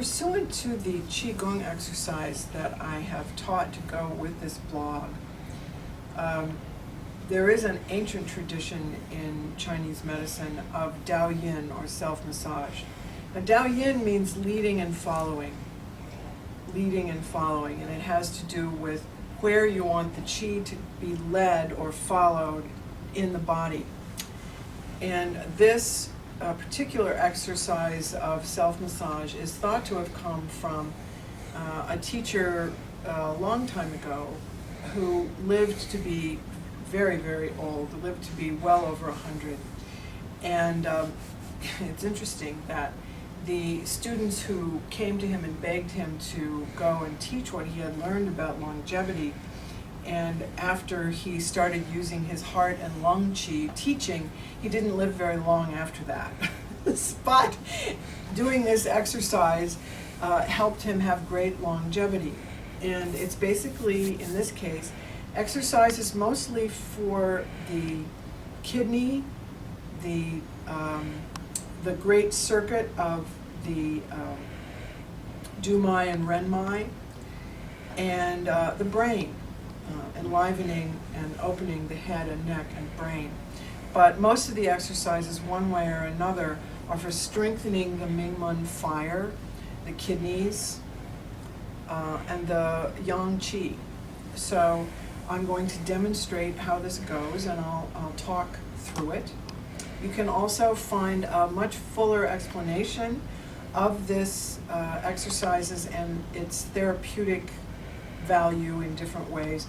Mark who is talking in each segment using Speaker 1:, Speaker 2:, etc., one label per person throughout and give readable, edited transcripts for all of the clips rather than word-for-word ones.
Speaker 1: Pursuant to the Qigong exercise that I have taught to go with this blog, there is an ancient tradition in Chinese medicine of Dao-Yin, or self-massage. Now, Dao-Yin means leading and following, and it has to do with where you want the qi to be led or followed in the body. And this particular exercise of self-massage is thought to have come from a teacher a long time ago who lived to be very, very old, lived to be well over 100. And it's interesting that the students who came to him and begged him to go and teach what he had learned about longevity, and after he started using his heart and lung qi teaching, he didn't live very long after that. But doing this exercise helped him have great longevity. And it's basically, in this case, exercises mostly for the kidney, the great circuit of the Dumai and Renmai, and the brain, enlivening and opening the head and neck and brain. But most of the exercises, one way or another, are for strengthening the Mingmen fire, the kidneys, and the yang qi. So I'm going to demonstrate how this goes, and I'll talk through it. You can also find a much fuller explanation of this exercises and its therapeutic value in different ways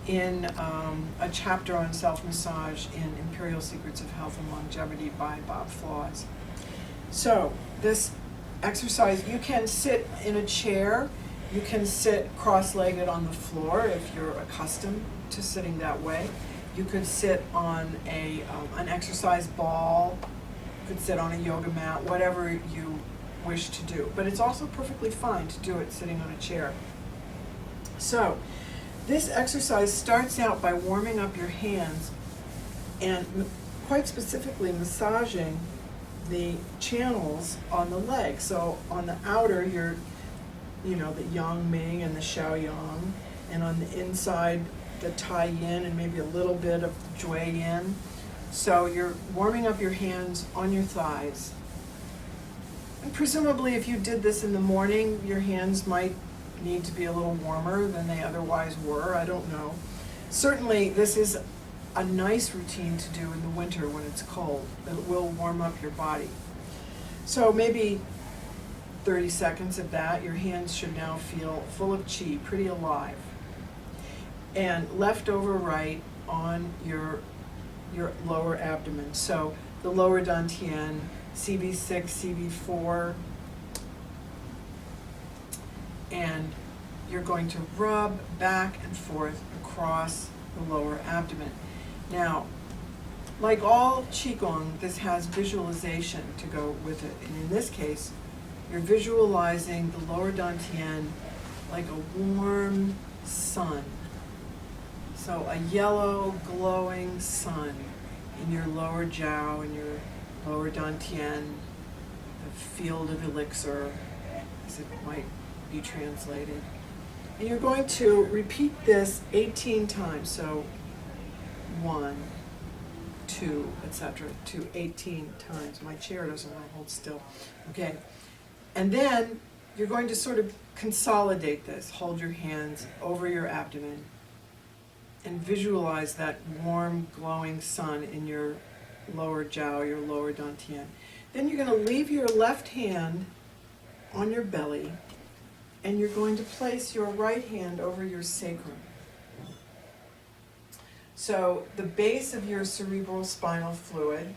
Speaker 1: in a chapter on self-massage in Imperial Secrets of Health and Longevity by Bob Flaws. So this exercise, you can sit in a chair, you can sit cross-legged on the floor if you're accustomed to sitting that way. You could sit on an exercise ball, you could sit on a yoga mat, whatever you wish to do. But it's also perfectly fine to do it sitting on a chair. So this exercise starts out by warming up your hands and quite specifically massaging the channels on the legs. So on the outer, the Yang Ming and the Xiao Yang, and on the inside, the Tai Yin and maybe a little bit of the Jui Yin. So you're warming up your hands on your thighs. And presumably if you did this in the morning, your hands might need to be a little warmer than they otherwise were, I don't know. Certainly this is a nice routine to do in the winter when it's cold. It will warm up your body. So maybe 30 seconds of that, your hands should now feel full of qi, pretty alive. And left over right on your lower abdomen. So the lower dantian, CV6, CV4, and you're going to rub back and forth across the lower abdomen. Now, like all Qigong, this has visualization to go with it. And in this case, you're visualizing the lower dantian like a warm sun. So a yellow glowing sun in your lower jiao, in your lower dantian, the field of elixir, as it might be translated. And you're going to repeat this 18 times. So 1, 2, etc. to 18 times. My chair doesn't want to hold still. Okay. And then you're going to sort of consolidate this. Hold your hands over your abdomen and visualize that warm, glowing sun in your lower jiao, your lower dantian. Then you're going to leave your left hand on your belly, and you're going to place your right hand over your sacrum. So the base of your cerebral spinal fluid,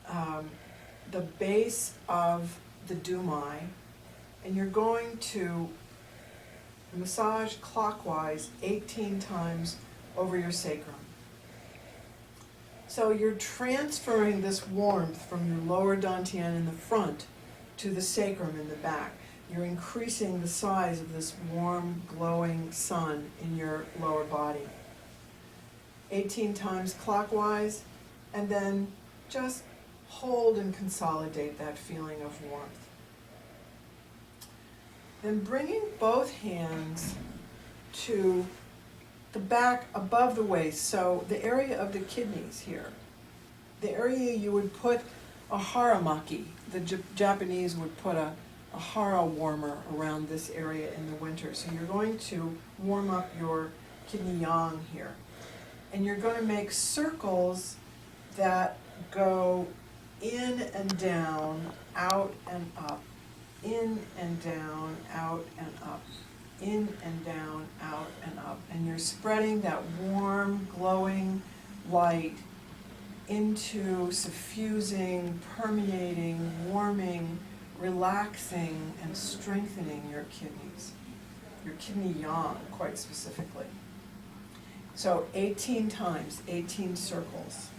Speaker 1: the base of the Dumai, and you're going to massage clockwise 18 times over your sacrum. So you're transferring this warmth from your lower dantian in the front to the sacrum in the back. You're increasing the size of this warm, glowing sun in your lower body. 18 times clockwise, and then just hold and consolidate that feeling of warmth. Then bringing both hands to the back above the waist, so the area of the kidneys here, the area you would put a haramaki. The Japanese would put a hara warmer around this area in the winter. So you're going to warm up your kidney yang here. And you're going to make circles that go in and down, out and up, in and down, out and up, in and down, out and up. And you're spreading that warm, glowing light into suffusing, permeating, warming, relaxing, and strengthening your kidneys, your kidney yang quite specifically. So 18 times, 18 circles.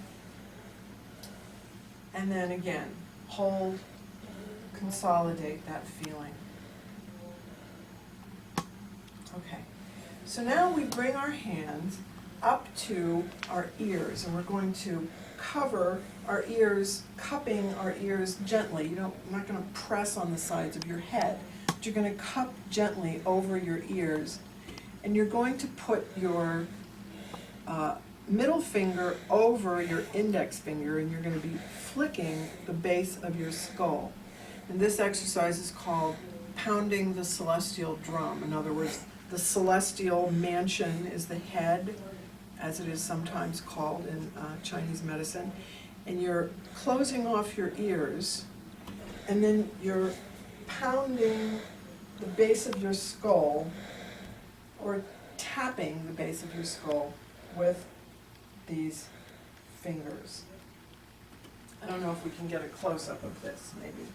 Speaker 1: And then again, hold, consolidate that feeling. Okay, so now we bring our hands up to our ears, and we're going to cover our ears, cupping our ears gently. You're not going to press on the sides of your head, but you're going to cup gently over your ears, and you're going to put your middle finger over your index finger, and you're going to be flicking the base of your skull. And this exercise is called pounding the celestial drum. In other words, the celestial mansion is the head, as it is sometimes called in Chinese medicine. And you're closing off your ears, and then you're pounding the base of your skull, or tapping the base of your skull with these fingers. I don't know if we can get a close-up of this, maybe.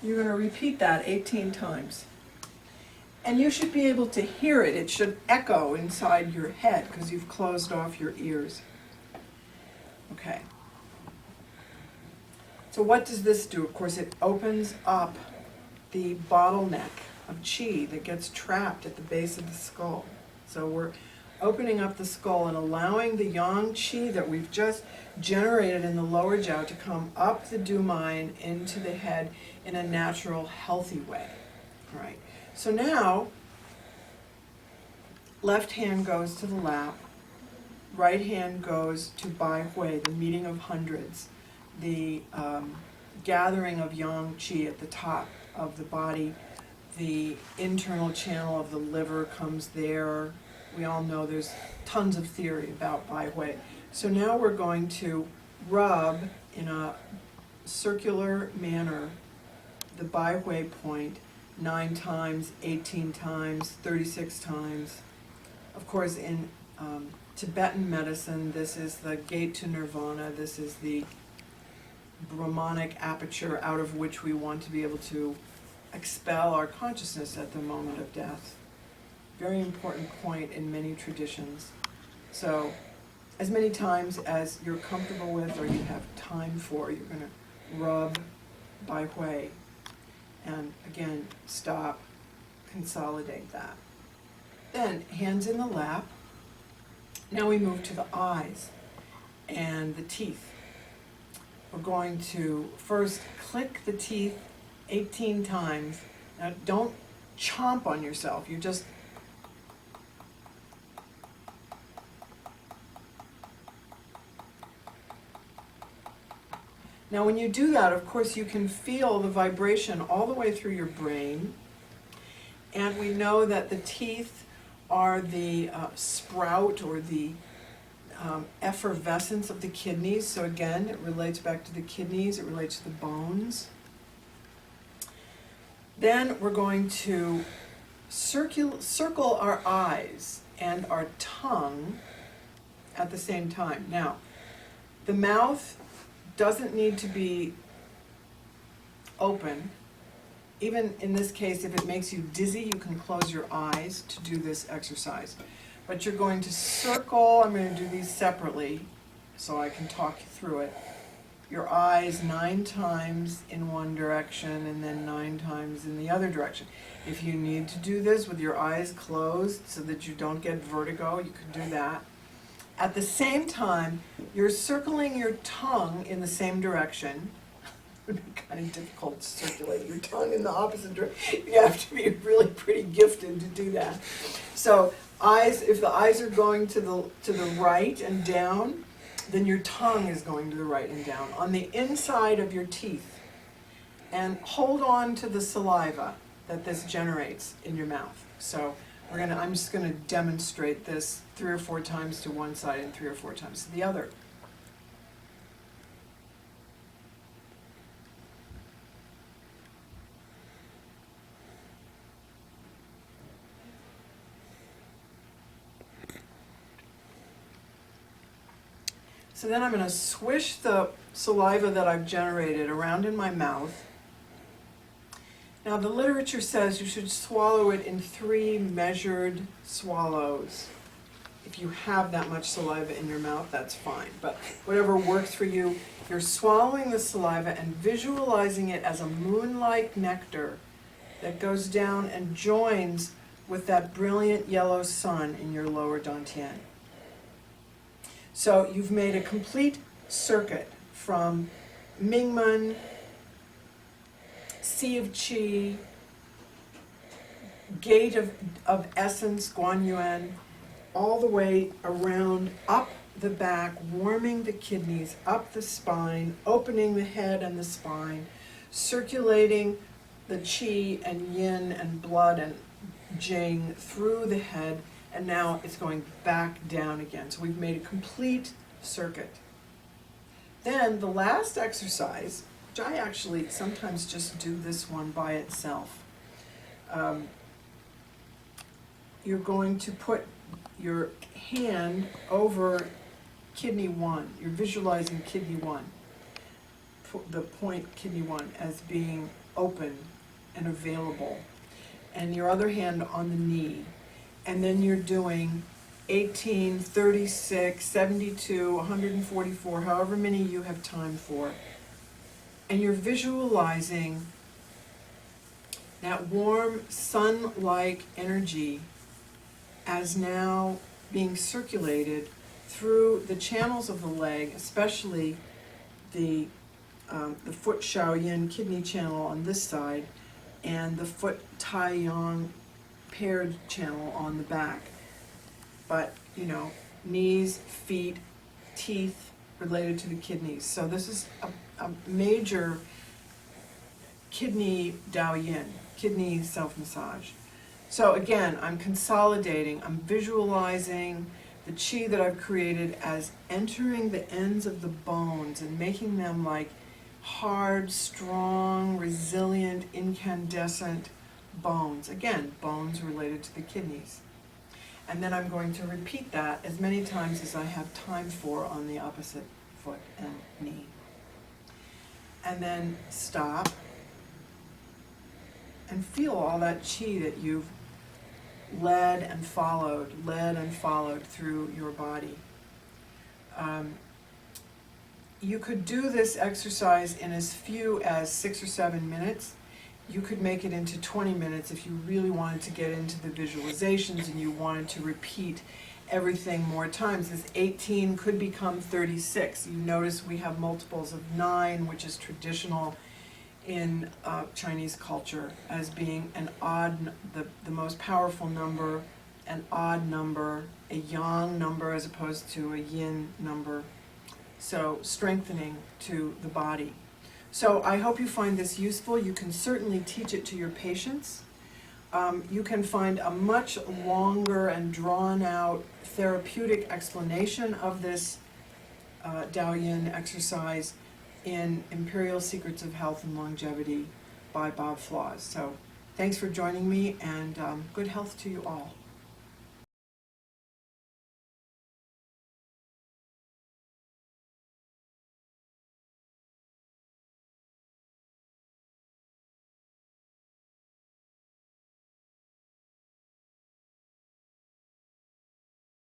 Speaker 1: You're going to repeat that 18 times. And you should be able to hear it. It should echo inside your head because you've closed off your ears. Okay. So what does this do? Of course, it opens up the bottleneck of qi that gets trapped at the base of the skull. So we're opening up the skull and allowing the yang qi that we've just generated in the lower jiao to come up the du-mine into the head in a natural, healthy way. All right. So now, left hand goes to the lap, right hand goes to Bai Hui, the meeting of hundreds, the gathering of yang qi at the top of the body. The internal channel of the liver comes there. We all know there's tons of theory about Bai Hui. So now we're going to rub in a circular manner the Bai Hui point 9 times, 18 times, 36 times. Of course, in Tibetan medicine, this is the gate to nirvana. This is the Brahmanic aperture out of which we want to be able to expel our consciousness at the moment of death. Very important point in many traditions. So, as many times as you're comfortable with or you have time for, you're going to rub Bai Hui. And again, stop, consolidate that. Then, hands in the lap. Now we move to the eyes and the teeth. We're going to first click the teeth 18 times. Now, don't chomp on yourself. You just Now when you do that, of course, you can feel the vibration all the way through your brain. And we know that the teeth are the sprout or the effervescence of the kidneys. So again, it relates back to the kidneys, it relates to the bones. Then we're going to circle our eyes and our tongue at the same time. Now, the mouth doesn't need to be open. Even in this case, if it makes you dizzy, you can close your eyes to do this exercise. But you're going to circle, I'm going to do these separately so I can talk you through it. Your eyes 9 times in one direction and then 9 times in the other direction. If you need to do this with your eyes closed so that you don't get vertigo, you can do that. At the same time, you're circling your tongue in the same direction. It would be kind of difficult to circulate your tongue in the opposite direction. You have to be really pretty gifted to do that. So eyes, if the eyes are going to the right and down, then your tongue is going to the right and down on the inside of your teeth. And hold on to the saliva that this generates in your mouth. So I'm just gonna demonstrate this 3 or 4 times to one side and 3 or 4 times to the other. So then I'm going to swish the saliva that I've generated around in my mouth. Now the literature says you should swallow it in 3 measured swallows. If you have that much saliva in your mouth, that's fine. But whatever works for you, you're swallowing the saliva and visualizing it as a moon-like nectar that goes down and joins with that brilliant yellow sun in your lower dantian. So you've made a complete circuit from Mingmen, Sea of Qi, Gate of Essence, Guanyuan, all the way around, up the back, warming the kidneys, up the spine, opening the head and the spine, circulating the Qi and Yin and blood and Jing through the head, and now it's going back down again. So we've made a complete circuit. Then the last exercise, which I actually sometimes just do this one by itself. You're going to put your hand over kidney 1. You're visualizing kidney 1, the point kidney 1 as being open and available, and your other hand on the knee. And then you're doing 18, 36, 72, 144, however many you have time for. And you're visualizing that warm sun-like energy as now being circulated through the channels of the leg, especially the foot Shaoyin kidney channel on this side and the foot Taiyang paired channel on the back. But, knees, feet, teeth related to the kidneys. So this is a major kidney Dao-Yin, kidney self-massage. So again, I'm consolidating, I'm visualizing the Qi that I've created as entering the ends of the bones and making them like hard, strong, resilient, incandescent bones. Again, bones related to the kidneys. And then I'm going to repeat that as many times as I have time for on the opposite foot and knee. And then stop and feel all that Qi that you've led and followed through your body. You could do this exercise in as few as 6 or 7 minutes. You could make it into 20 minutes if you really wanted to get into the visualizations and you wanted to repeat everything more times. This 18 could become 36. You notice we have multiples of 9, which is traditional in Chinese culture as being an odd, the most powerful number, an odd number, a yang number as opposed to a yin number. So strengthening to the body. So I hope you find this useful. You can certainly teach it to your patients. You can find a much longer and drawn out therapeutic explanation of this Dao-Yin exercise in Imperial Secrets of Health and Longevity by Bob Flaws. So thanks for joining me, and good health to you all.